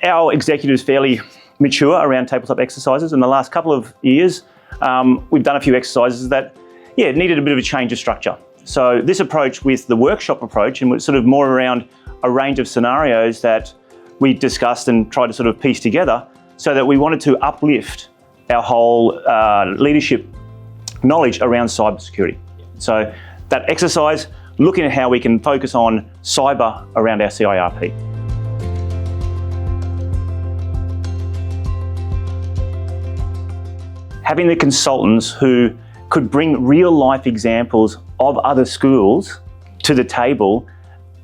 our executive's fairly mature around tabletop exercises. In the last couple of years, we've done a few exercises that, needed a bit of a change of structure. So this approach with the workshop approach, and was sort of more around a range of scenarios that we discussed and tried to sort of piece together, so that we wanted to uplift our whole leadership knowledge around cybersecurity. So that exercise, looking at how we can focus on cyber around our CIRP. Having the consultants who could bring real life examples of other schools to the table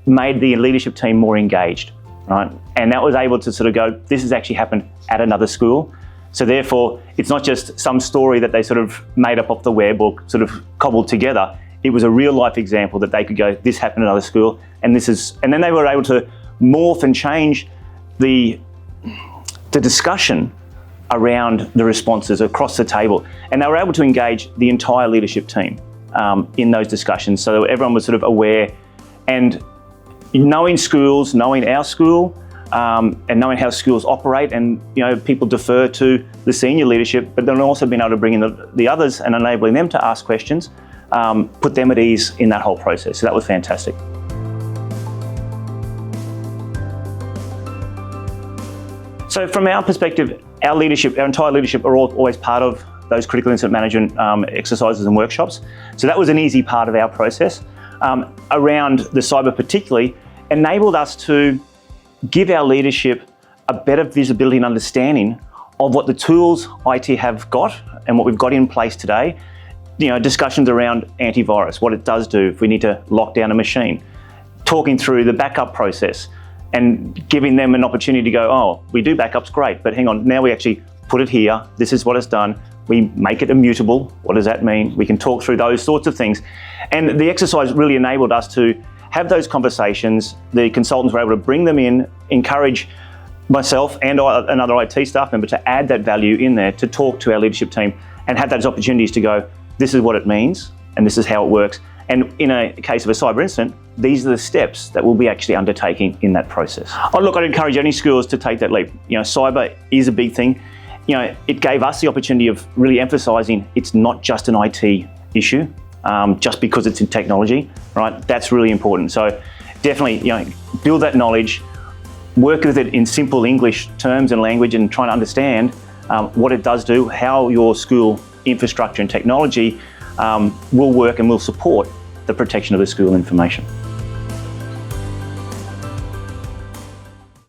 made the leadership team more engaged, right? And that was able to sort of go, this has actually happened at another school. So therefore, it's not just some story that they sort of made up off the web or sort of cobbled together. It was a real life example that they could go, this happened at another school, and then they were able to morph and change the discussion around the responses across the table. And they were able to engage the entire leadership team in those discussions, so that everyone was sort of aware. And knowing schools, knowing our school, and knowing how schools operate, and people defer to the senior leadership, but then also being able to bring in the others and enabling them to ask questions, put them at ease in that whole process. So that was fantastic. So from our perspective, our entire leadership are always part of those critical incident management exercises and workshops. So that was an easy part of our process. Around the cyber particularly, enabled us to give our leadership a better visibility and understanding of what the tools IT have got and what we've got in place today. Discussions around antivirus, what it does do if we need to lock down a machine, talking through the backup process, and giving them an opportunity to go, oh, we do backups, great, but hang on, now we actually put it here, this is what it's done, we make it immutable, what does that mean? We can talk through those sorts of things. And the exercise really enabled us to have those conversations. The consultants were able to bring them in, encourage myself and another IT staff member to add that value in there, to talk to our leadership team and have those opportunities to go, this is what it means and this is how it works. And in a case of a cyber incident, these are the steps that we'll be actually undertaking in that process. Oh, look, I'd encourage any schools to take that leap. Cyber is a big thing. It gave us the opportunity of really emphasising it's not just an IT issue, just because it's in technology, right? That's really important. So definitely, build that knowledge, work with it in simple English terms and language, and try to understand what it does do, how your school infrastructure and technology will work and will support the protection of the school information.